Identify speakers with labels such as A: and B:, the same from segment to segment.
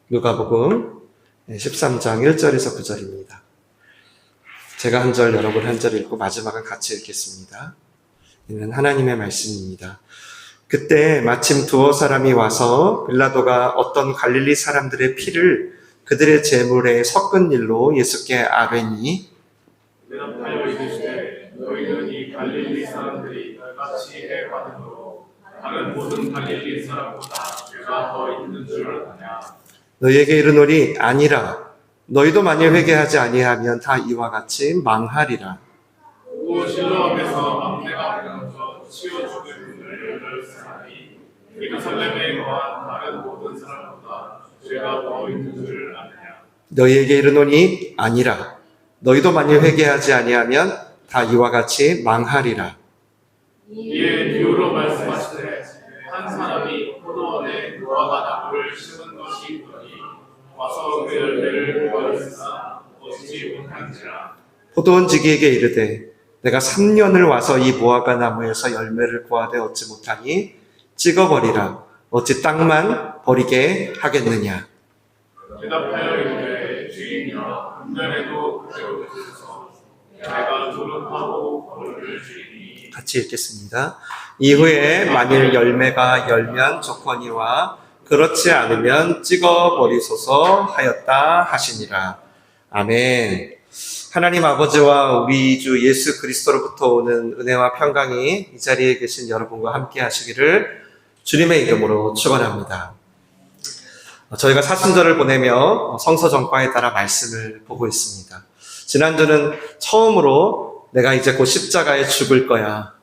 A: 누가복음 13장 1절에서 9절입니다. 제가 한 절, 여러분 한 절 읽고 마지막은 같이 읽겠습니다. 이는 하나님의 말씀입니다. 그때 마침 두어 사람이 와서 빌라도가 어떤 갈릴리 사람들의 피를 그들의 제물에 섞은 일로 예수께 아뢰니
B: 대답하여 이르시되 너희는 이 갈릴리 사람들이 너희같이 해받음으로 다른 모든 갈릴리 사람보다 죄가 더 있는 줄 아냐.
A: 너희에게 이르노니 아니라 너희도 만일 회개하지 아니하면 다 이와 같이 망하리라.
B: 또 실로암에서 막내가 되어서 치워 죽을 분을 18사람이 예루살렘에 거한 다른 모든 사람보다 죄가 더 있는 줄 아느냐.
A: 너희에게 이르노니 아니라 너희도 만일 회개하지 아니하면 다 이와 같이 망하리라.
B: 이에 비유로 말씀하시되 한 사람이 포도원에 무화과 나무를 심은 것이 있더니 와서 그 열매를 구하였으나 얻지 못한지라.
A: 포도원 지기에게 이르되 내가 3년을 와서 이 무화과 나무에서 열매를 구하되 얻지 못하니 찍어버리라. 어찌 땅만 버리게 하겠느냐.
B: 대답하여 이르되 주인이여 금년에도 그대로 주소서. 내가 노력하고 거를 주이니.
A: 같이 읽겠습니다. 이후에 만일 열매가 열면 조건이와 그렇지 않으면 찍어버리소서 하였다 하시니라. 아멘. 하나님 아버지와 우리 주 예수 그리스도로부터 오는 은혜와 평강이 이 자리에 계신 여러분과 함께 하시기를 주님의 이름으로 축원합니다. 저희가 사순절을 보내며 성서정과에 따라 말씀을 보고 있습니다. 지난주는 처음으로 내가 이제 곧 십자가에 죽을 거야.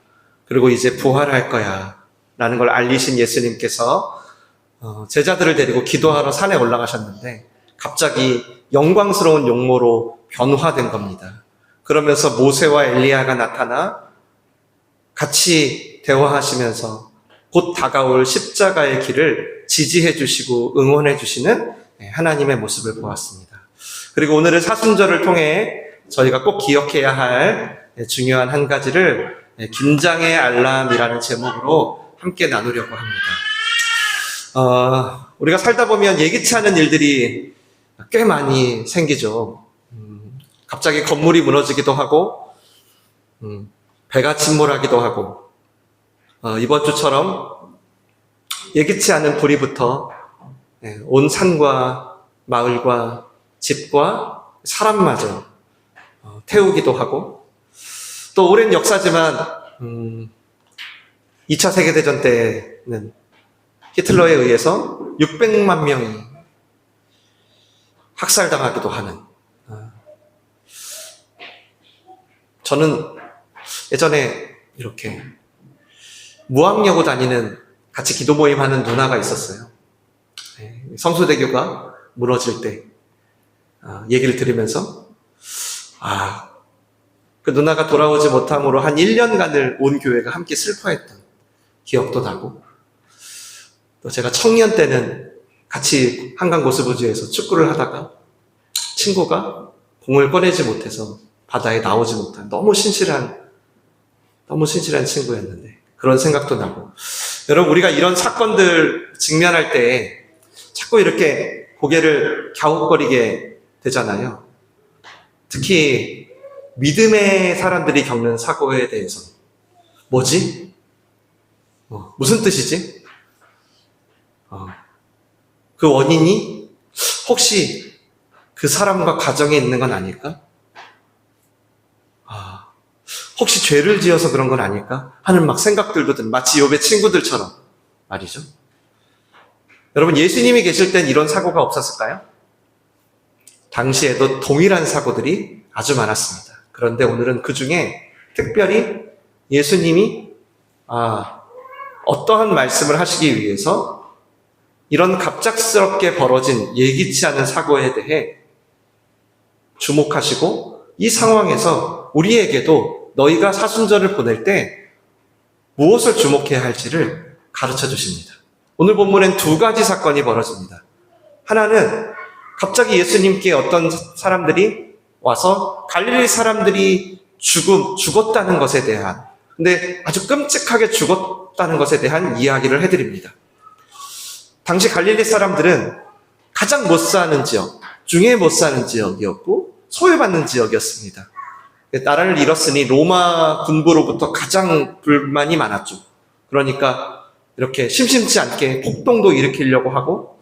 A: 그리고 이제 부활할 거야. 라는 걸 알리신 예수님께서 제자들을 데리고 기도하러 산에 올라가셨는데 갑자기 영광스러운 용모로 변화된 겁니다. 그러면서 모세와 엘리야가 나타나 같이 대화하시면서 곧 다가올 십자가의 길을 지지해 주시고 응원해 주시는 하나님의 모습을 보았습니다. 그리고 오늘은 사순절을 통해 저희가 꼭 기억해야 할 중요한 한 가지를 긴장의 알람이라는 제목으로 함께 나누려고 합니다. 우리가 살다 보면 예기치 않은 일들이 꽤 많이 생기죠. 갑자기 건물이 무너지기도 하고, 배가 침몰하기도 하고, 이번 주처럼 예기치 않은 불이부터 온 산과 마을과 집과 사람마저 태우기도 하고, 또 오랜 역사지만 2차 세계대전 때는 히틀러에 의해서 600만 명이 학살당하기도 하는. 저는 예전에 이렇게 무학여고 다니는 같이 기도 모임 하는 누나가 있었어요. 성수대교가 무너질 때 얘기를 들으면서 그 누나가 돌아오지 못함으로 한 1년간을 온 교회가 함께 슬퍼했던 기억도 나고, 또 제가 청년 때는 같이 한강고수부지에서 축구를 하다가 친구가 공을 꺼내지 못해서 바다에 나오지 못한 너무 신실한 친구였는데 그런 생각도 나고, 여러분 우리가 이런 사건들 직면할 때 자꾸 이렇게 고개를 갸웃거리게 되잖아요. 특히 믿음의 사람들이 겪는 사고에 대해서 뭐지? 무슨 뜻이지? 그 원인이 혹시 그 사람과 가정에 있는 건 아닐까? 혹시 죄를 지어서 그런 건 아닐까? 하는 막 생각들도 든, 마치 욥의 친구들처럼 말이죠. 여러분 예수님이 계실 땐 이런 사고가 없었을까요? 당시에도 동일한 사고들이 아주 많았습니다. 그런데 오늘은 그 중에 특별히 예수님이 어떠한 말씀을 하시기 위해서 이런 갑작스럽게 벌어진 예기치 않은 사고에 대해 주목하시고 이 상황에서 우리에게도 너희가 사순절을 보낼 때 무엇을 주목해야 할지를 가르쳐 주십니다. 오늘 본문엔 두 가지 사건이 벌어집니다. 하나는 갑자기 예수님께 어떤 사람들이 와서 갈릴리 사람들이 죽었다는 것에 대한, 근데 아주 끔찍하게 죽었다는 것에 대한 이야기를 해드립니다. 당시 갈릴리 사람들은 가장 못 사는 지역 중에 못 사는 지역이었고 소외받는 지역이었습니다. 나라를 잃었으니 로마 군부로부터 가장 불만이 많았죠. 그러니까 이렇게 심심치 않게 폭동도 일으키려고 하고,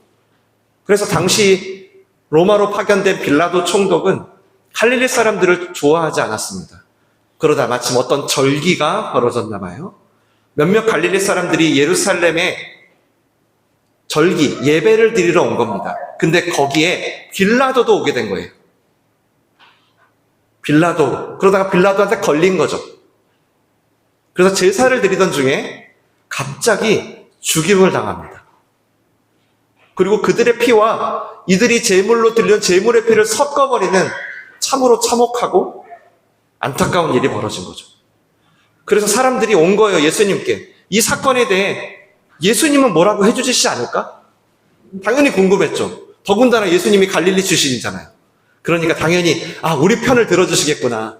A: 그래서 당시 로마로 파견된 빌라도 총독은 갈릴리 사람들을 좋아하지 않았습니다. 그러다 마침 어떤 절기가 벌어졌나 봐요. 몇몇 갈릴리 사람들이 예루살렘에 절기, 예배를 드리러 온 겁니다. 근데 거기에 빌라도도 오게 된 거예요. 빌라도. 그러다가 빌라도한테 걸린 거죠. 그래서 제사를 드리던 중에 갑자기 죽임을 당합니다. 그리고 그들의 피와 이들이 제물로 드리는 제물의 피를 섞어버리는 참으로 참혹하고 안타까운 일이 벌어진 거죠. 그래서 사람들이 온 거예요, 예수님께. 이 사건에 대해 예수님은 뭐라고 해주시지 않을까? 당연히 궁금했죠. 더군다나 예수님이 갈릴리 출신이잖아요. 그러니까 당연히 우리 편을 들어주시겠구나.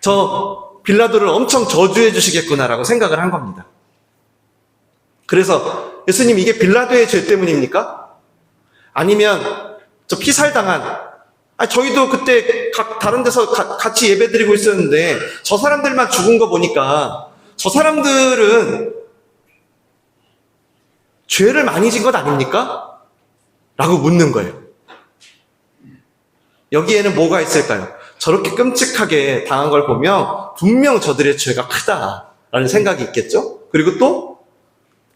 A: 저 빌라도를 엄청 저주해 주시겠구나라고 생각을 한 겁니다. 그래서 예수님, 이게 빌라도의 죄 때문입니까? 아니면 저 피살당한 저희도 그때 다른 데서 같이 예배드리고 있었는데 저 사람들만 죽은 거 보니까 저 사람들은 죄를 많이 진 것 아닙니까? 라고 묻는 거예요. 여기에는 뭐가 있을까요? 저렇게 끔찍하게 당한 걸 보면 분명 저들의 죄가 크다라는 생각이 있겠죠? 그리고 또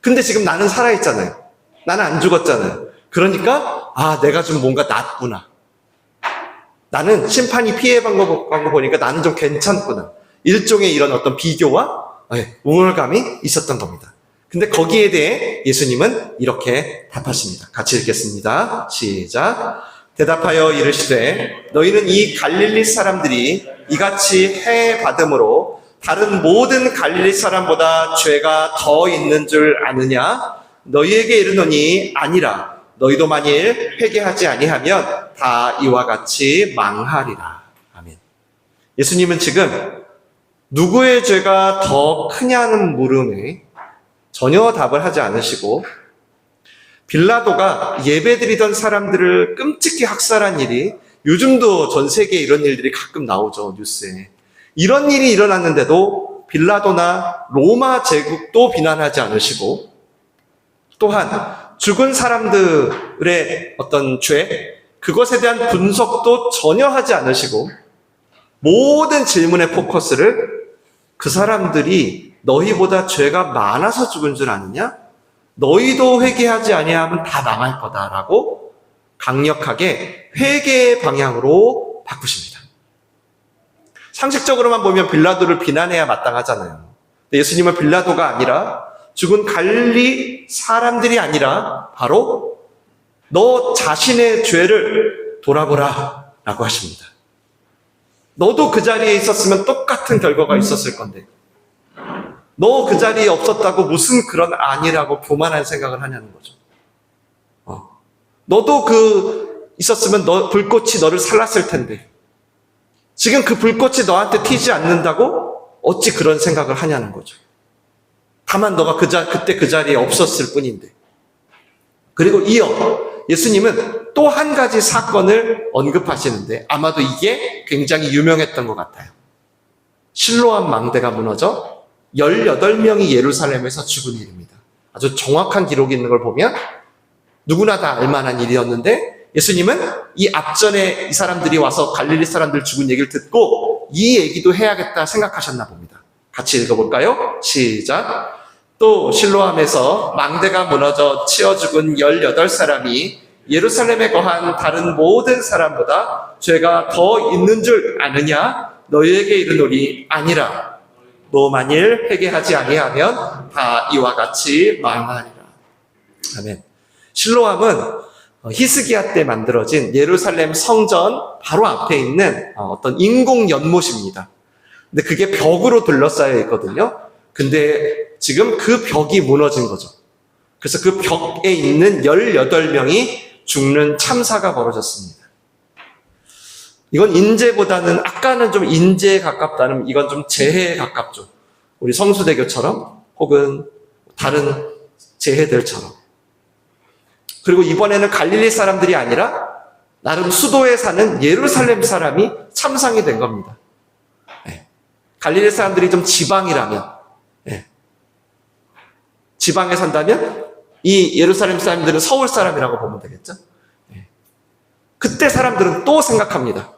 A: 근데 지금 나는 살아있잖아요. 나는 안 죽었잖아요. 그러니까 내가 좀 뭔가 낫구나. 나는 심판이 피해간 거 보니까 나는 좀 괜찮구나. 일종의 이런 어떤 비교와 우월감이 있었던 겁니다. 근데 거기에 대해 예수님은 이렇게 답하십니다. 같이 읽겠습니다. 시작. 대답하여 이르시되 너희는 이 갈릴리 사람들이 이같이 해 받음으로 다른 모든 갈릴리 사람보다 죄가 더 있는 줄 아느냐? 너희에게 이르노니 아니라. 너희도 만일 회개하지 아니하면 다 이와 같이 망하리라. 아멘. 예수님은 지금 누구의 죄가 더 크냐는 물음에 전혀 답을 하지 않으시고, 빌라도가 예배드리던 사람들을 끔찍히 학살한 일이, 요즘도 전 세계에 이런 일들이 가끔 나오죠, 뉴스에. 이런 일이 일어났는데도 빌라도나 로마 제국도 비난하지 않으시고, 또한 죽은 사람들의 어떤 죄, 그것에 대한 분석도 전혀 하지 않으시고, 모든 질문의 포커스를 그 사람들이 너희보다 죄가 많아서 죽은 줄 아느냐? 너희도 회개하지 아니하면 다 망할 거다라고 강력하게 회개의 방향으로 바꾸십니다. 상식적으로만 보면 빌라도를 비난해야 마땅하잖아요. 예수님은 빌라도가 아니라 죽은 갈릴리 사람들이 아니라 바로 너 자신의 죄를 돌아보라 라고 하십니다. 너도 그 자리에 있었으면 똑같은 결과가 있었을 건데 너 그 자리에 없었다고 무슨 그런 아니라고 교만한 생각을 하냐는 거죠. 너도 있었으면 불꽃이 너를 살랐을 텐데 지금 그 불꽃이 너한테 튀지 않는다고 어찌 그런 생각을 하냐는 거죠. 다만 너가 그때 그 자리에 없었을 뿐인데. 그리고 이어 예수님은 또 한 가지 사건을 언급하시는데 아마도 이게 굉장히 유명했던 것 같아요. 실로암 망대가 무너져 18명이 예루살렘에서 죽은 일입니다. 아주 정확한 기록이 있는 걸 보면 누구나 다 알만한 일이었는데 예수님은 이 앞전에 이 사람들이 와서 갈릴리 사람들 죽은 얘기를 듣고 이 얘기도 해야겠다 생각하셨나 봅니다. 같이 읽어볼까요? 시작. 또 실로암에서 망대가 무너져 치어 죽은 18사람이 예루살렘에 거한 다른 모든 사람보다 죄가 더 있는 줄 아느냐? 너희에게 이르노니 아니라. 너 만일 회개하지 아니하면 다 이와 같이 망하리라. 아멘. 실로암은 히스기야 때 만들어진 예루살렘 성전 바로 앞에 있는 어떤 인공 연못입니다. 근데 그게 벽으로 둘러싸여 있거든요. 근데 지금 그 벽이 무너진 거죠. 그래서 그 벽에 있는 18명이 죽는 참사가 벌어졌습니다. 이건 인재보다는 아까는 좀 인재에 가깝다는 이건 좀 재해에 가깝죠. 우리 성수대교처럼 혹은 다른 재해들처럼. 그리고 이번에는 갈릴리 사람들이 아니라 나름 수도에 사는 예루살렘 사람이 참상이 된 겁니다. 예. 갈릴리 사람들이 좀 지방이라면, 예. 지방에 산다면 이 예루살렘 사람들은 서울 사람이라고 보면 되겠죠. 예. 그때 사람들은 또 생각합니다.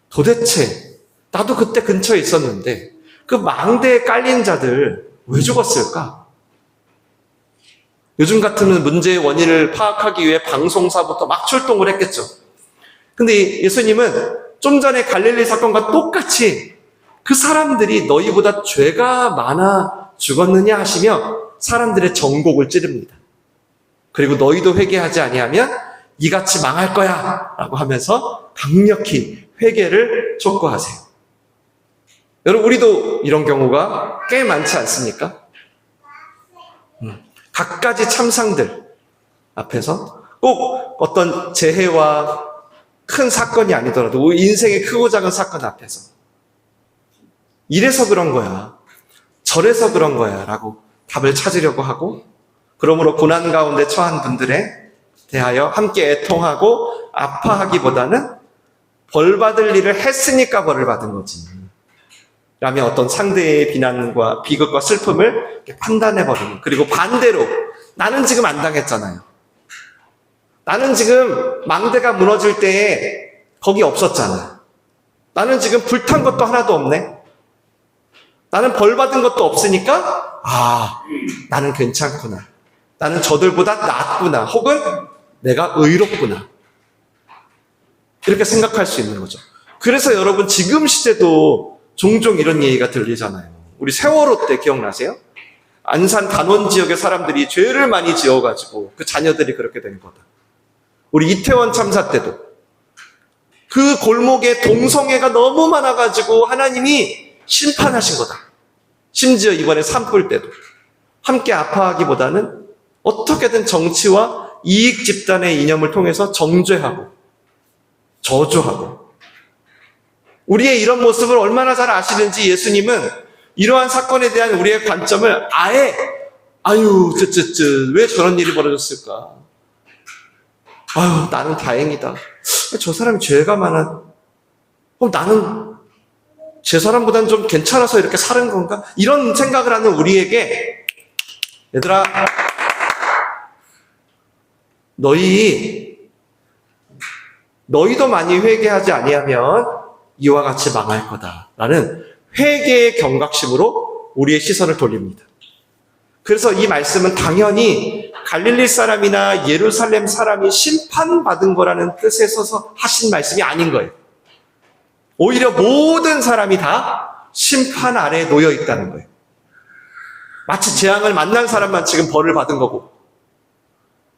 A: 도대체 나도 그때 근처에 있었는데 그 망대에 깔린 자들 왜 죽었을까? 요즘 같으면 문제의 원인을 파악하기 위해 방송사부터 막 출동을 했겠죠. 근데 예수님은 좀 전에 갈릴리 사건과 똑같이 그 사람들이 너희보다 죄가 많아 죽었느냐 하시며 사람들의 정곡을 찌릅니다. 그리고 너희도 회개하지 아니하면 이같이 망할 거야 라고 하면서 강력히 회개를 촉구하세요. 여러분, 우리도 이런 경우가 꽤 많지 않습니까? 갖가지 참상들 앞에서 꼭 어떤 재해와 큰 사건이 아니더라도 우리 인생의 크고 작은 사건 앞에서 이래서 그런 거야, 저래서 그런 거야 라고 답을 찾으려고 하고, 그러므로 고난 가운데 처한 분들에 대하여 함께 애통하고 아파하기보다는 벌 받을 일을 했으니까 벌을 받은 거지 라며 어떤 상대의 비난과 비극과 슬픔을 판단해버리는, 그리고 반대로 나는 지금 안 당했잖아요. 나는 지금 망대가 무너질 때에 거기 없었잖아. 나는 지금 불탄 것도 하나도 없네. 나는 벌 받은 것도 없으니까 나는 괜찮구나. 나는 저들보다 낫구나. 혹은 내가 의롭구나. 이렇게 생각할 수 있는 거죠. 그래서 여러분, 지금 시대도 종종 이런 얘기가 들리잖아요. 우리 세월호 때 기억나세요? 안산 단원 지역의 사람들이 죄를 많이 지어가지고 그 자녀들이 그렇게 된 거다. 우리 이태원 참사 때도 그 골목에 동성애가 너무 많아가지고 하나님이 심판하신 거다. 심지어 이번에 산불 때도 함께 아파하기보다는 어떻게든 정치와 이익 집단의 이념을 통해서 정죄하고 저주하고, 우리의 이런 모습을 얼마나 잘 아시는지 예수님은 이러한 사건에 대한 우리의 관점을 아예 왜 저런 일이 벌어졌을까? 나는 다행이다. 저 사람이 죄가 많아. 나는 제 사람보다는 좀 괜찮아서 이렇게 사는 건가? 이런 생각을 하는 우리에게, 얘들아, 너희도 많이 회개하지 아니하면 이와 같이 망할 거다라는 회개의 경각심으로 우리의 시선을 돌립니다. 그래서 이 말씀은 당연히 갈릴리 사람이나 예루살렘 사람이 심판받은 거라는 뜻에 서서 하신 말씀이 아닌 거예요. 오히려 모든 사람이 다 심판 아래에 놓여 있다는 거예요. 마치 재앙을 만난 사람만 지금 벌을 받은 거고,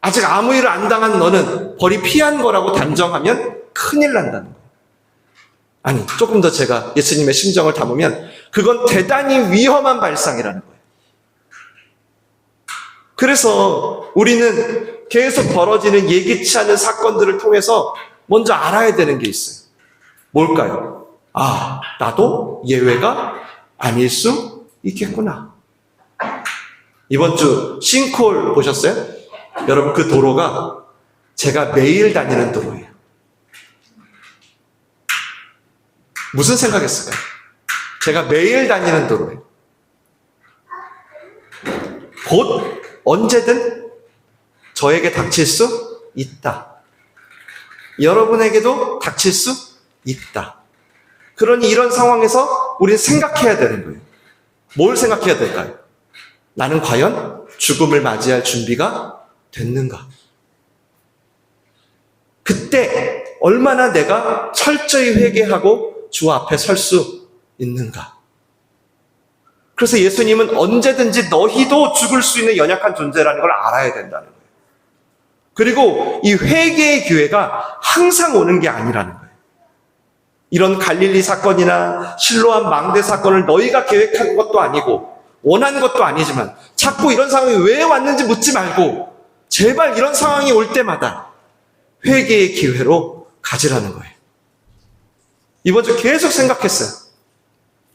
A: 아직 아무 일을 안 당한 너는 벌이 피한 거라고 단정하면 큰일 난다는 거예요. 아니, 조금 더 제가 예수님의 심정을 담으면 그건 대단히 위험한 발상이라는 거예요. 그래서 우리는 계속 벌어지는 예기치 않은 사건들을 통해서 먼저 알아야 되는 게 있어요. 뭘까요? 나도 예외가 아닐 수 있겠구나. 이번 주 싱크홀 보셨어요? 여러분, 그 도로가 제가 매일 다니는 도로예요. 무슨 생각했을까요? 제가 매일 다니는 도로예요. 곧 언제든 저에게 닥칠 수 있다. 여러분에게도 닥칠 수 있다. 그러니 이런 상황에서 우리는 생각해야 되는 거예요. 뭘 생각해야 될까요? 나는 과연 죽음을 맞이할 준비가 됐는가? 그때 얼마나 내가 철저히 회개하고 주 앞에 설 수 있는가? 그래서 예수님은 언제든지 너희도 죽을 수 있는 연약한 존재라는 걸 알아야 된다는 거예요. 그리고 이 회개의 기회가 항상 오는 게 아니라는 거예요. 이런 갈릴리 사건이나 실로암 망대 사건을 너희가 계획한 것도 아니고 원한 것도 아니지만 자꾸 이런 상황이 왜 왔는지 묻지 말고 제발 이런 상황이 올 때마다 회개의 기회로 가지라는 거예요. 이번 주 계속 생각했어요.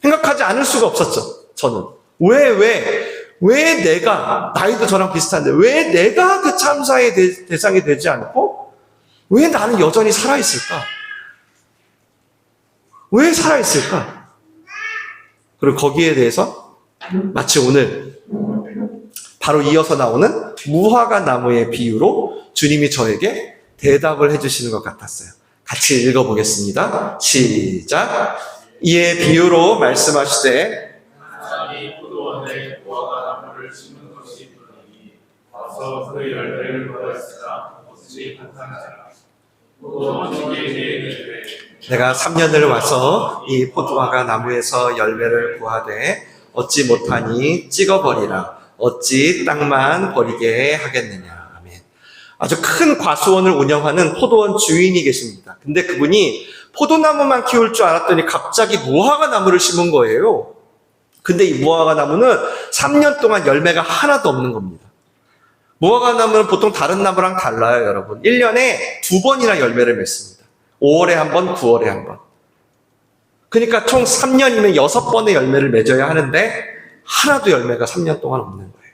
A: 생각하지 않을 수가 없었죠. 저는 왜 왜 내가, 나이도 저랑 비슷한데, 왜 내가 그 참사의 대상이 되지 않고, 왜 나는 여전히 살아있을까? 왜 살아있을까? 그리고 거기에 대해서 마치 오늘 바로 이어서 나오는 무화과 나무의 비유로 주님이 저에게 대답을 해주시는 것 같았어요. 같이 읽어보겠습니다. 시작. 이에 비유로 말씀하시되
B: 사람이 포도원에 무화과 나무를 심은 것이 보니 와서 그 열매를 먹었으나 어찌 한탄하라. 포도원 주기에게 이르되
A: 내가 3년을 와서 이 포도화과 나무에서 열매를 구하되 얻지 못하니 찍어버리라. 어찌 땅만 버리게 하겠느냐. 아멘. 아주 큰 과수원을 운영하는 포도원 주인이 계십니다. 근데 그분이 포도나무만 키울 줄 알았더니 갑자기 무화과 나무를 심은 거예요. 근데 이 무화과 나무는 3년 동안 열매가 하나도 없는 겁니다. 무화과 나무는 보통 다른 나무랑 달라요, 여러분. 1년에 2번이나 열매를 맺습니다. 5월에 한 번, 9월에 한 번. 그러니까 총 3년이면 6번의 열매를 맺어야 하는데 하나도 열매가 3년 동안 없는 거예요.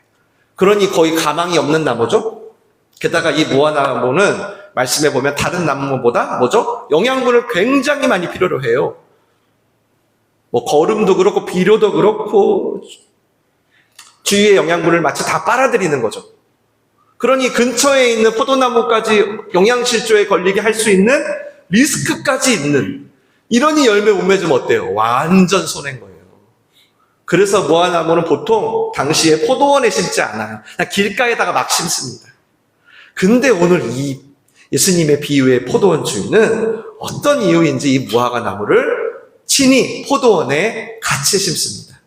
A: 그러니 거의 가망이 없는 나무죠. 게다가 이 무화과 나무는 말씀해 보면 다른 나무보다 뭐죠? 영양분을 굉장히 많이 필요로 해요. 뭐 거름도 그렇고 비료도 그렇고 주위의 영양분을 마치 다 빨아들이는 거죠. 그러니 근처에 있는 포도나무까지 영양실조에 걸리게 할 수 있는 리스크까지 있는, 이러니 열매 못 맺으면 어때요? 완전 손해인 거예요. 그래서 무화과나무는 보통 당시에 포도원에 심지 않아요. 그냥 길가에다가 막 심습니다. 근데 오늘 이 예수님의 비유의 포도원 주인은 어떤 이유인지 이 무화과나무를 친히 포도원에 같이 심습니다.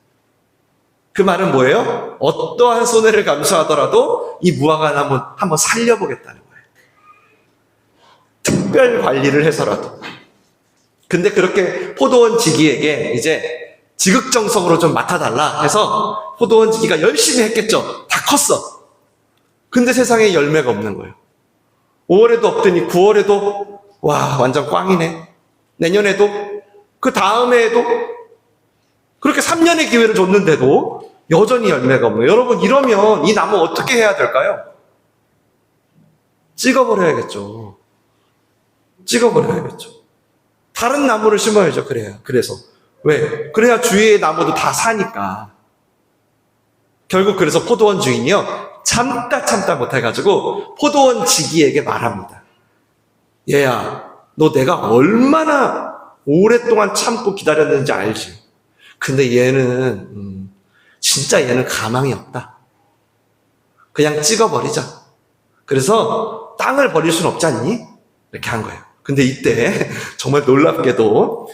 A: 그 말은 뭐예요? 어떠한 손해를 감수하더라도 이 무화과나무 한번 살려보겠다는 거예요. 특별 관리를 해서라도. 근데 그렇게 포도원 지기에게 이제 지극정성으로 좀 맡아달라 해서 포도원 지기가 열심히 했겠죠. 다 컸어. 근데 세상에 열매가 없는 거예요. 5월에도 없더니 9월에도 와 완전 꽝이네. 내년에도 그 다음에도 그렇게 3년의 기회를 줬는데도 여전히 열매가 없네요. 여러분 이러면 이 나무 어떻게 해야 될까요? 찍어버려야겠죠. 찍어버려야겠죠. 다른 나무를 심어야죠. 그래서 왜? 그래야 주위의 나무도 다 사니까. 결국 그래서 포도원 주인이요 참다 못해가지고 포도원 지기에게 말합니다. 얘야, 너 내가 얼마나 오랫동안 참고 기다렸는지 알지? 근데 얘는 진짜 얘는 가망이 없다. 그냥 찍어버리자. 그래서 땅을 버릴 순 없지 않니? 이렇게 한 거예요. 근데 이때 정말 놀랍게도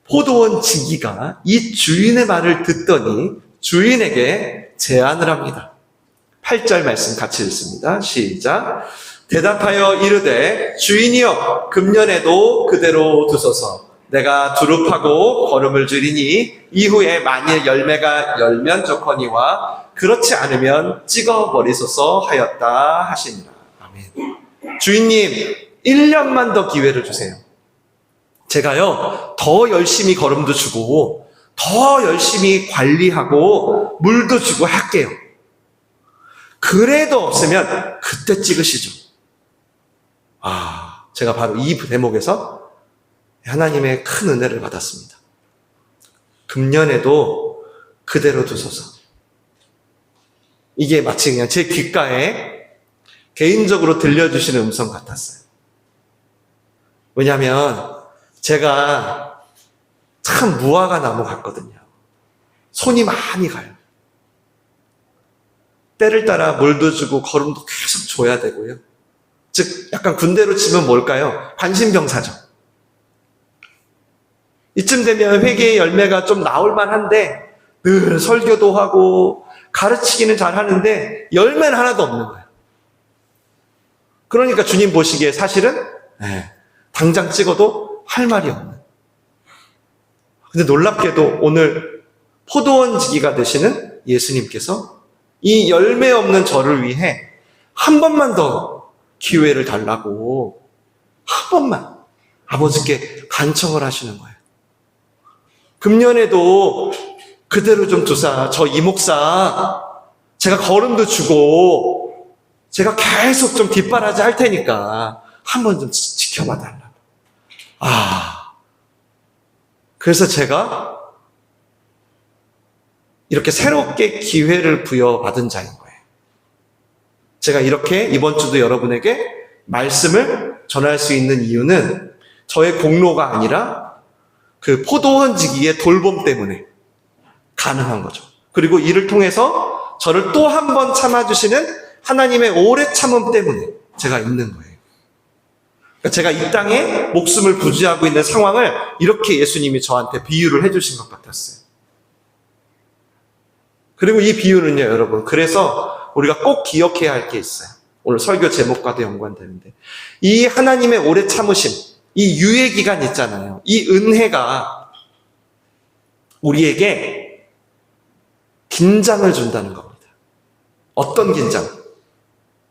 A: 포도원 지기가 이 주인의 말을 듣더니 주인에게 제안을 합니다. 8절 말씀 같이 읽습니다. 시작. 대답하여 이르되 주인이여 금년에도 그대로 두소서. 내가 두릅하고 거름을 줄이니 이후에 만일 열매가 열면 좋거니와 그렇지 않으면 찍어버리소서 하였다 하시니라. 아멘. 주인님 1년만 더 기회를 주세요. 제가요 더 열심히 거름도 주고 더 열심히 관리하고 물도 주고 할게요. 그래도 없으면 그때 찍으시죠. 제가 바로 이 대목에서 하나님의 큰 은혜를 받았습니다. 금년에도 그대로 두소서. 이게 마치 그냥 제 귓가에 개인적으로 들려주시는 음성 같았어요. 왜냐하면 제가 참 무화과 나무 같거든요. 손이 많이 가요. 때를 따라 물도 주고 거름도 계속 줘야 되고요. 즉 약간 군대로 치면 뭘까요? 관심병사죠. 이쯤 되면 회개의 열매가 좀 나올 만한데 늘 설교도 하고 가르치기는 잘 하는데 열매는 하나도 없는 거예요. 그러니까 주님 보시기에 사실은 당장 찍어도 할 말이 없는. 근데 놀랍게도 오늘 포도원 지기가 되시는 예수님께서 이 열매 없는 저를 위해 한 번만 더 기회를 달라고 한 번만 아버지께 간청을 하시는 거예요. 금년에도 그대로 좀 두사. 저 이 목사 제가 걸음도 주고 제가 계속 좀 뒷바라지 할 테니까 한번 좀 지켜봐 달라고. 그래서 제가 이렇게 새롭게 기회를 부여받은 자인 거예요. 제가 이렇게 이번 주도 여러분에게 말씀을 전할 수 있는 이유는 저의 공로가 아니라 그 포도원지기의 돌봄 때문에 가능한 거죠. 그리고 이를 통해서 저를 또 한 번 참아주시는 하나님의 오래 참음 때문에 제가 있는 거예요. 그러니까 제가 이 땅에 목숨을 부지하고 있는 상황을 이렇게 예수님이 저한테 비유를 해주신 것 같았어요. 그리고 이 비유는요, 여러분, 그래서 우리가 꼭 기억해야 할 게 있어요. 오늘 설교 제목과도 연관되는데, 이 하나님의 오래 참으심, 이 유예 기간 있잖아요. 이 은혜가 우리에게 긴장을 준다는 겁니다. 어떤 긴장?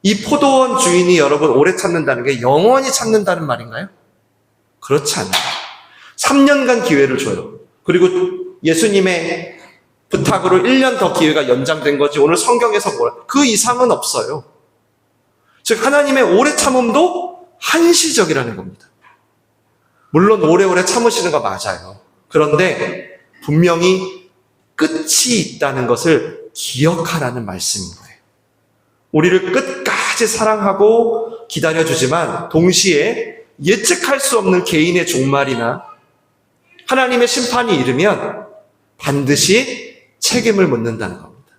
A: 이 포도원 주인이 여러분 오래 참는다는 게 영원히 참는다는 말인가요? 그렇지 않아요. 3년간 기회를 줘요. 그리고 예수님의 부탁으로 1년 더 기회가 연장된 거지 오늘 성경에서 뭐라 그 이상은 없어요. 즉 하나님의 오래 참음도 한시적이라는 겁니다. 물론 오래오래 참으시는 거 맞아요. 그런데 분명히 끝이 있다는 것을 기억하라는 말씀인 거예요. 우리를 끝까지 사랑하고 기다려주지만 동시에 예측할 수 없는 개인의 종말이나 하나님의 심판이 이르면 반드시 책임을 묻는다는 겁니다.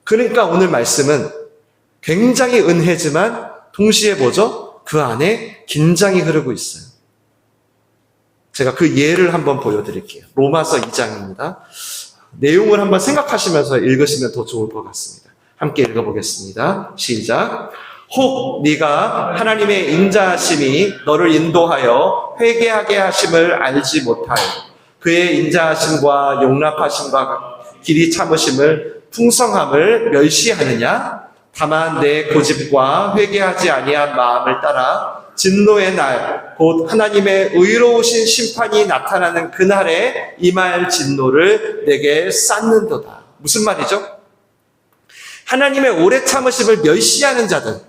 A: 그러니까 오늘 말씀은 굉장히 은혜지만 동시에 뭐죠? 그 안에 긴장이 흐르고 있어요. 제가 그 예를 한번 보여드릴게요. 로마서 2장입니다. 내용을 한번 생각하시면서 읽으시면 더 좋을 것 같습니다. 함께 읽어보겠습니다. 시작. 혹 네가 하나님의 인자하심이 너를 인도하여 회개하게 하심을 알지 못하여 그의 인자하심과 용납하심과 길이 참으심을 풍성함을 멸시하느냐? 다만 내 고집과 회개하지 아니한 마음을 따라 진노의 날, 곧 하나님의 의로우신 심판이 나타나는 그날에 임할 진노를 내게 쌓는도다. 무슨 말이죠? 하나님의 오래 참으심을 멸시하는 자들,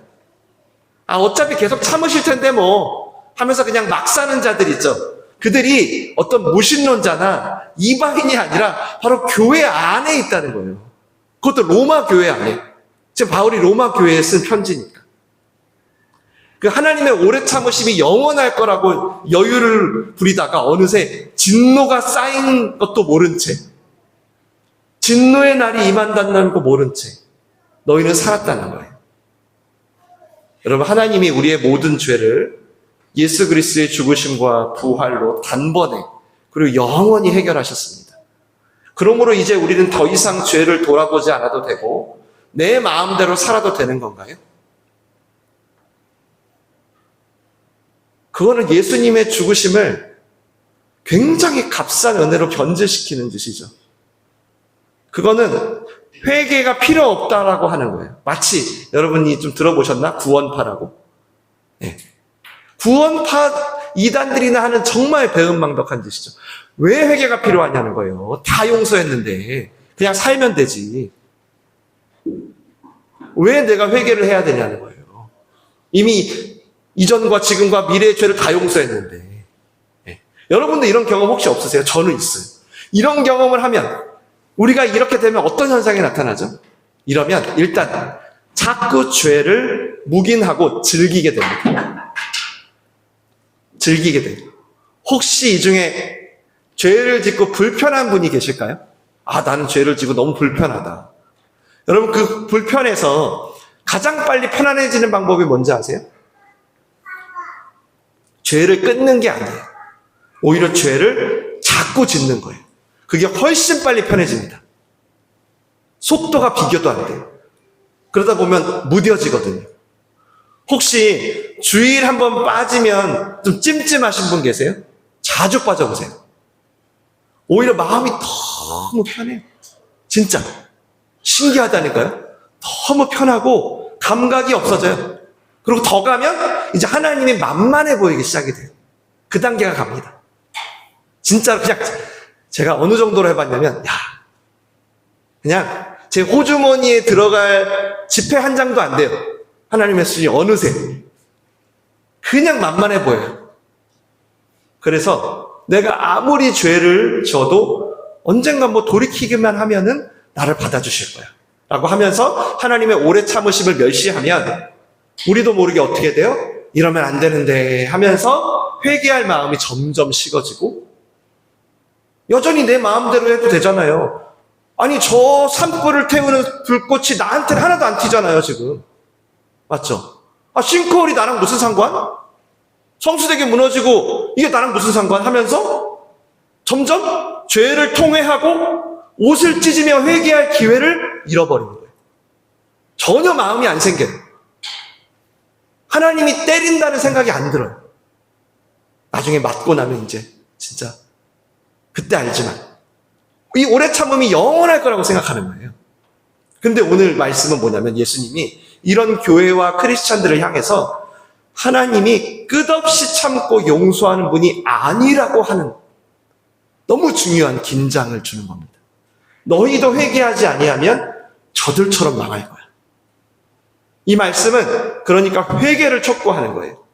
A: 어차피 계속 참으실 텐데 뭐 하면서 그냥 막 사는 자들 있죠. 그들이 어떤 무신론자나 이방인이 아니라 바로 교회 안에 있다는 거예요. 그것도 로마 교회 안에. 지금 바울이 로마 교회에 쓴 편지니까. 그 하나님의 오래 참으심이 영원할 거라고 여유를 부리다가 어느새 진노가 쌓인 것도 모른 채, 진노의 날이 임한다는 거 모른 채 너희는 살았다는 거예요. 여러분, 하나님이 우리의 모든 죄를 예수 그리스도의 죽으심과 부활로 단번에 그리고 영원히 해결하셨습니다. 그러므로 이제 우리는 더 이상 죄를 돌아보지 않아도 되고 내 마음대로 살아도 되는 건가요? 그거는 예수님의 죽으심을 굉장히 값싼 은혜로 변질시키는 짓이죠. 그거는 회개가 필요 없다라고 하는 거예요. 마치 여러분이 좀 들어보셨나? 구원파라고. 네. 구원파 이단들이나 하는 정말 배은망덕한 짓이죠. 왜 회개가 필요하냐는 거예요. 다 용서했는데 그냥 살면 되지. 왜 내가 회개를 해야 되냐는 거예요. 이미 이전과 지금과 미래의 죄를 다 용서했는데. 네. 여러분도 이런 경험 혹시 없으세요? 저는 있어요. 이런 경험을 하면 우리가 이렇게 되면 어떤 현상이 나타나죠? 이러면 일단 자꾸 죄를 묵인하고 즐기게 됩니다. 즐기게 돼요. 혹시 이 중에 죄를 짓고 불편한 분이 계실까요? 나는 죄를 지고 너무 불편하다. 여러분, 그 불편해서 가장 빨리 편안해지는 방법이 뭔지 아세요? 죄를 끊는 게 아니에요. 오히려 죄를 자꾸 짓는 거예요. 그게 훨씬 빨리 편해집니다. 속도가 비교도 안 돼요. 그러다 보면 무뎌지거든요. 혹시 주일 한번 빠지면 좀 찜찜하신 분 계세요? 자주 빠져보세요. 오히려 마음이 너무 편해요. 진짜 신기하다니까요. 너무 편하고 감각이 없어져요. 그리고 더 가면 이제 하나님이 만만해 보이기 시작이 돼요. 그 단계가 갑니다. 진짜로 그냥 제가 어느 정도로 해봤냐면 그냥 제 호주머니에 들어갈 지폐 한 장도 안 돼요. 하나님의 수준이 어느새. 그냥 만만해 보여요. 그래서 내가 아무리 죄를 져도 언젠가 뭐 돌이키기만 하면은 나를 받아주실 거야. 라고 하면서 하나님의 오래 참으심을 멸시하면 우리도 모르게 어떻게 돼요? 이러면 안 되는데 하면서 회개할 마음이 점점 식어지고 여전히 내 마음대로 해도 되잖아요. 아니 저 산불을 태우는 불꽃이 나한테는 하나도 안 튀잖아요 지금. 맞죠? 싱크홀이 나랑 무슨 상관? 성수대교 무너지고 이게 나랑 무슨 상관? 하면서 점점 죄를 통회하고 옷을 찢으며 회개할 기회를 잃어버리는 거예요. 전혀 마음이 안 생겨요. 하나님이 때린다는 생각이 안 들어요. 나중에 맞고 나면 이제 진짜 그때 알지만 이 오래 참음이 영원할 거라고 생각하는 거예요. 근데 오늘 말씀은 뭐냐면 예수님이 이런 교회와 크리스찬들을 향해서 하나님이 끝없이 참고 용서하는 분이 아니라고 하는 너무 중요한 긴장을 주는 겁니다. 너희도 회개하지 아니하면 저들처럼 망할 거야. 이 말씀은 그러니까 회개를 촉구하는 거예요.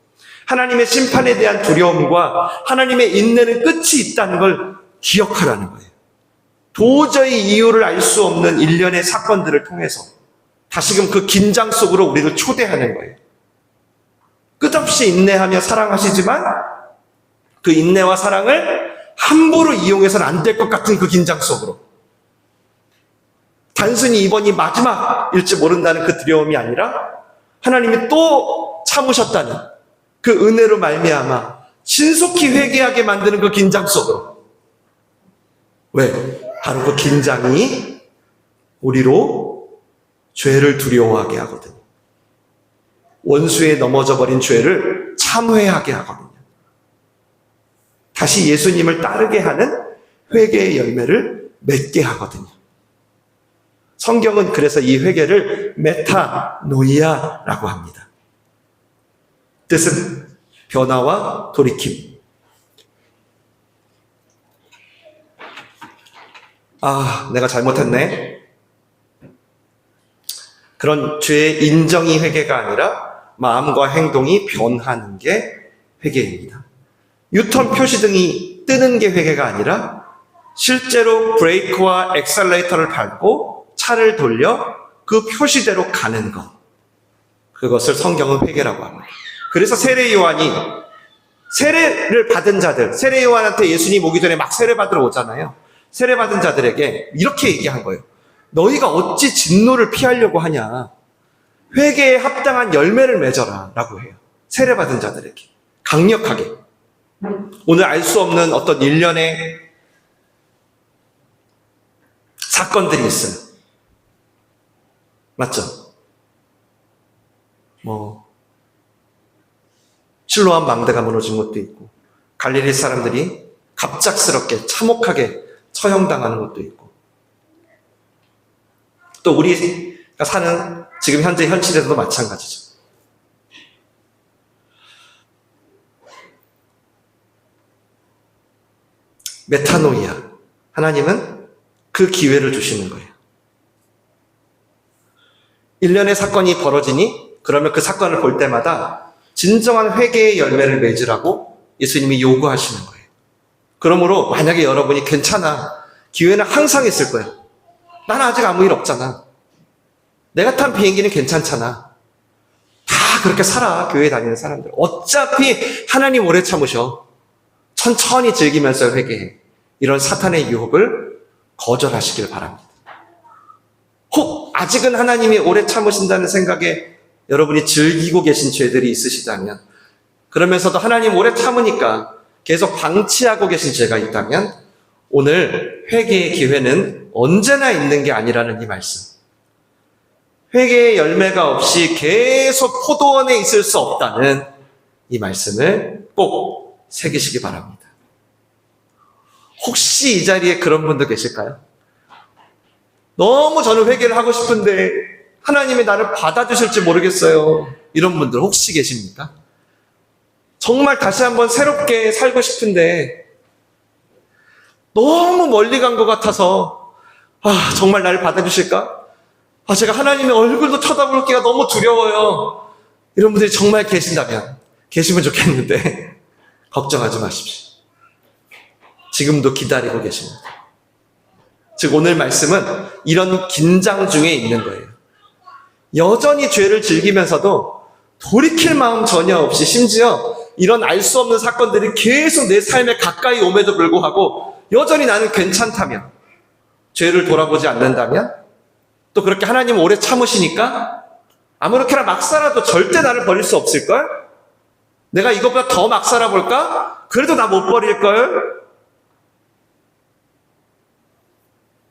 A: 하나님의 심판에 대한 두려움과 하나님의 인내는 끝이 있다는 걸 기억하라는 거예요. 도저히 이유를 알 수 없는 일련의 사건들을 통해서 다시금 그 긴장 속으로 우리를 초대하는 거예요. 끝없이 인내하며 사랑하시지만 그 인내와 사랑을 함부로 이용해서는 안 될 것 같은 그 긴장 속으로 단순히 이번이 마지막일지 모른다는 그 두려움이 아니라 하나님이 또 참으셨다는 그 은혜로 말미암아 신속히 회개하게 만드는 그 긴장 속으로. 왜? 바로 그 긴장이 우리로 죄를 두려워하게 하거든요. 원수에 넘어져 버린 죄를 참회하게 하거든요. 다시 예수님을 따르게 하는 회개의 열매를 맺게 하거든요. 성경은 그래서 이 회개를 메타노이아라고 합니다. 뜻은 변화와 돌이킴. 내가 잘못했네. 그런 죄의 인정이 회개가 아니라 마음과 행동이 변하는 게 회개입니다. 유턴 표시등이 뜨는 게 회개가 아니라 실제로 브레이크와 엑셀레이터를 밟고 차를 돌려 그 표시대로 가는 것. 그것을 성경은 회개라고 합니다. 그래서 세례 요한이 세례를 받은 자들, 세례 요한한테 예수님 오기 전에 막 세례 받으러 오잖아요. 세례 받은 자들에게 이렇게 얘기한 거예요. 너희가 어찌 진노를 피하려고 하냐. 회개에 합당한 열매를 맺어라 라고 해요. 세례 받은 자들에게 강력하게. 오늘 알 수 없는 어떤 일련의 사건들이 있어요. 맞죠? 실로암 망대가 무너진 것도 있고, 갈릴리 사람들이 갑작스럽게 참혹하게 처형당하는 것도 있고, 또 우리가 사는 지금 현재 현실에서도 마찬가지죠. 메타노이아. 하나님은 그 기회를 주시는 거예요. 일련의 사건이 벌어지니 그러면 그 사건을 볼 때마다 진정한 회개의 열매를 맺으라고 예수님이 요구하시는 거예요. 그러므로 만약에 여러분이 괜찮아. 기회는 항상 있을 거예요. 나는 아직 아무 일 없잖아. 내가 탄 비행기는 괜찮잖아. 다 그렇게 살아. 교회 다니는 사람들. 어차피 하나님 오래 참으셔. 천천히 즐기면서 회개해. 이런 사탄의 유혹을 거절하시길 바랍니다. 혹 아직은 하나님이 오래 참으신다는 생각에 여러분이 즐기고 계신 죄들이 있으시다면, 그러면서도 하나님 오래 참으니까 계속 방치하고 계신 죄가 있다면 오늘 회개의 기회는 언제나 있는 게 아니라는 이 말씀. 회개의 열매가 없이 계속 포도원에 있을 수 없다는 이 말씀을 꼭 새기시기 바랍니다. 혹시 이 자리에 그런 분도 계실까요? 너무 저는 회개를 하고 싶은데 하나님이 나를 받아주실지 모르겠어요. 이런 분들 혹시 계십니까? 정말 다시 한번 새롭게 살고 싶은데 너무 멀리 간 것 같아서 정말 나를 받아주실까? 제가 하나님의 얼굴도 쳐다보기가 너무 두려워요. 이런 분들이 정말 계신다면, 계시면 좋겠는데, 걱정하지 마십시오. 지금도 기다리고 계십니다. 즉, 오늘 말씀은 이런 긴장 중에 있는 거예요. 여전히 죄를 즐기면서도 돌이킬 마음 전혀 없이, 심지어 이런 알 수 없는 사건들이 계속 내 삶에 가까이 오매도 불구하고 여전히 나는 괜찮다면, 죄를 돌아보지 않는다면, 또 그렇게 하나님 오래 참으시니까 아무렇게나 막 살아도 절대 나를 버릴 수 없을걸? 내가 이것보다 더 막 살아볼까? 그래도 나 못 버릴걸?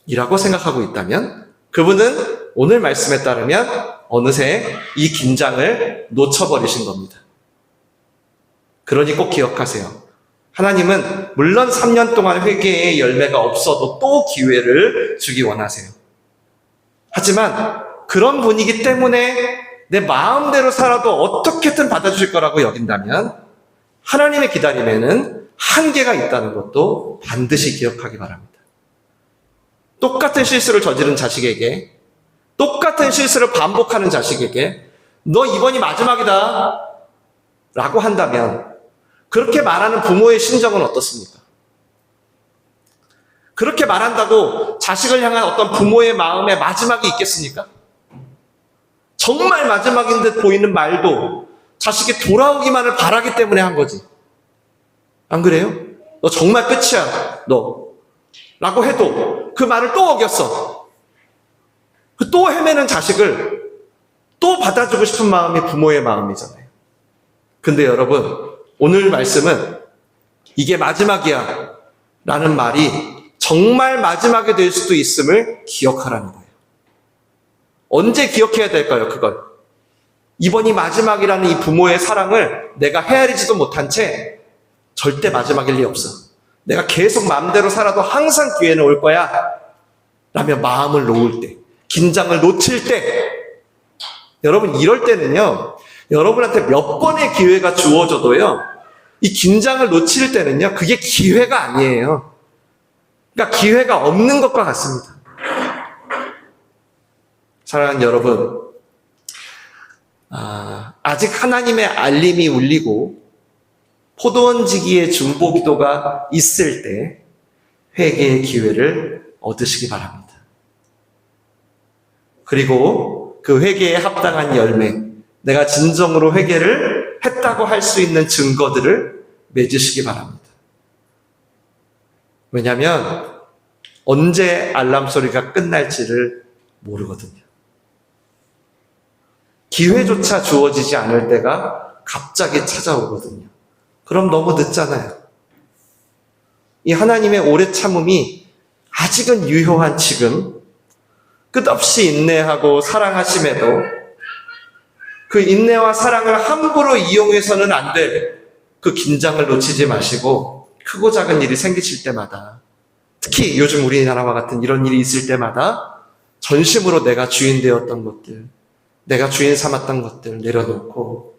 A: 이라고 생각하고 있다면 그분은 오늘 말씀에 따르면 어느새 이 긴장을 놓쳐버리신 겁니다. 그러니 꼭 기억하세요. 하나님은 물론 3년 동안 회개의 열매가 없어도 또 기회를 주기 원하세요. 하지만 그런 분이기 때문에 내 마음대로 살아도 어떻게든 받아주실 거라고 여긴다면 하나님의 기다림에는 한계가 있다는 것도 반드시 기억하기 바랍니다. 똑같은 실수를 저지른 자식에게, 똑같은 실수를 반복하는 자식에게 너 이번이 마지막이다 라고 한다면 그렇게 말하는 부모의 심정은 어떻습니까? 그렇게 말한다고 자식을 향한 어떤 부모의 마음에 마지막이 있겠습니까? 정말 마지막인 듯 보이는 말도 자식이 돌아오기만을 바라기 때문에 한 거지. 안 그래요? 너 정말 끝이야, 너. 라고 해도 그 말을 또 어겼어. 또 헤매는 자식을 또 받아주고 싶은 마음이 부모의 마음이잖아요. 근데 여러분, 오늘 말씀은 이게 마지막이야 라는 말이 정말 마지막이 될 수도 있음을 기억하라는 거예요. 언제 기억해야 될까요, 그걸? 이번이 마지막이라는 이 부모의 사랑을 내가 헤아리지도 못한 채 절대 마지막일 리 없어. 내가 계속 마음대로 살아도 항상 기회는 올 거야 라며 마음을 놓을 때, 긴장을 놓칠 때, 여러분 이럴 때는요, 여러분한테 몇 번의 기회가 주어져도요, 이 긴장을 놓칠 때는요, 그게 기회가 아니에요. 그러니까 기회가 없는 것과 같습니다. 사랑하는 여러분, 아직 하나님의 알림이 울리고 포도원지기의 중보기도가 있을 때 회개의 기회를 얻으시기 바랍니다. 그리고 그 회개에 합당한 열매, 내가 진정으로 회개를 했다고 할 수 있는 증거들을 맺으시기 바랍니다. 왜냐하면 언제 알람 소리가 끝날지를 모르거든요. 기회조차 주어지지 않을 때가 갑자기 찾아오거든요. 그럼 너무 늦잖아요. 이 하나님의 오래 참음이 아직은 유효한 지금, 끝없이 인내하고 사랑하심에도 그 인내와 사랑을 함부로 이용해서는 안 될 그 긴장을 놓치지 마시고, 크고 작은 일이 생기실 때마다, 특히 요즘 우리나라와 같은 이런 일이 있을 때마다 전심으로 내가 주인 되었던 것들, 내가 주인 삼았던 것들 내려놓고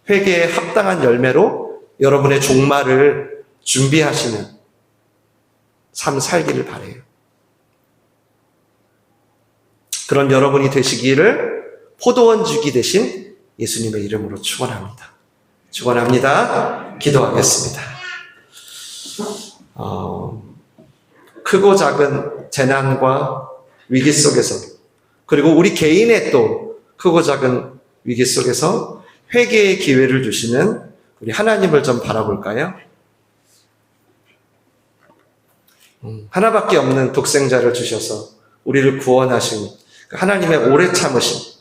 A: 회개에 합당한 열매로 여러분의 종말을 준비하시는 삶 살기를 바라요. 그런 여러분이 되시기를 포도원 주기 대신 예수님의 이름으로 축원합니다. 축원합니다. 기도하겠습니다. 크고 작은 재난과 위기 속에서, 그리고 우리 개인의 또 크고 작은 위기 속에서 회개의 기회를 주시는 우리 하나님을 좀 바라볼까요? 하나밖에 없는 독생자를 주셔서 우리를 구원하신 하나님의 오래 참으심,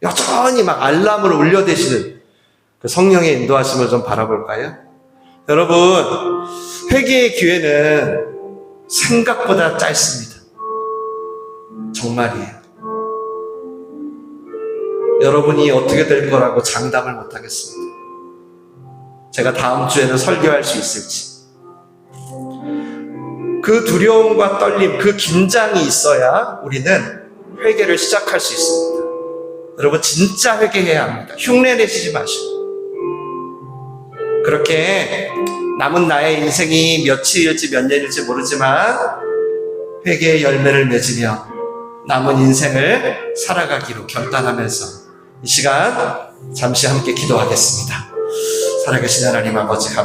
A: 여전히 막 알람을 울려대시는 그 성령의 인도하심을 좀 바라볼까요? 여러분, 회개의 기회는 생각보다 짧습니다. 정말이에요. 여러분이 어떻게 될 거라고 장담을 못하겠습니다. 제가 다음 주에는 설교할 수 있을지. 그 두려움과 떨림, 그 긴장이 있어야 우리는 회개를 시작할 수 있습니다. 여러분, 진짜 회개해야 합니다. 흉내 내시지 마시고. 그렇게 남은 나의 인생이 며칠일지 몇 년일지 모르지만 회개의 열매를 맺으며 남은 인생을 살아가기로 결단하면서 이 시간 잠시 함께 기도하겠습니다. 살아계신 하나님 아버지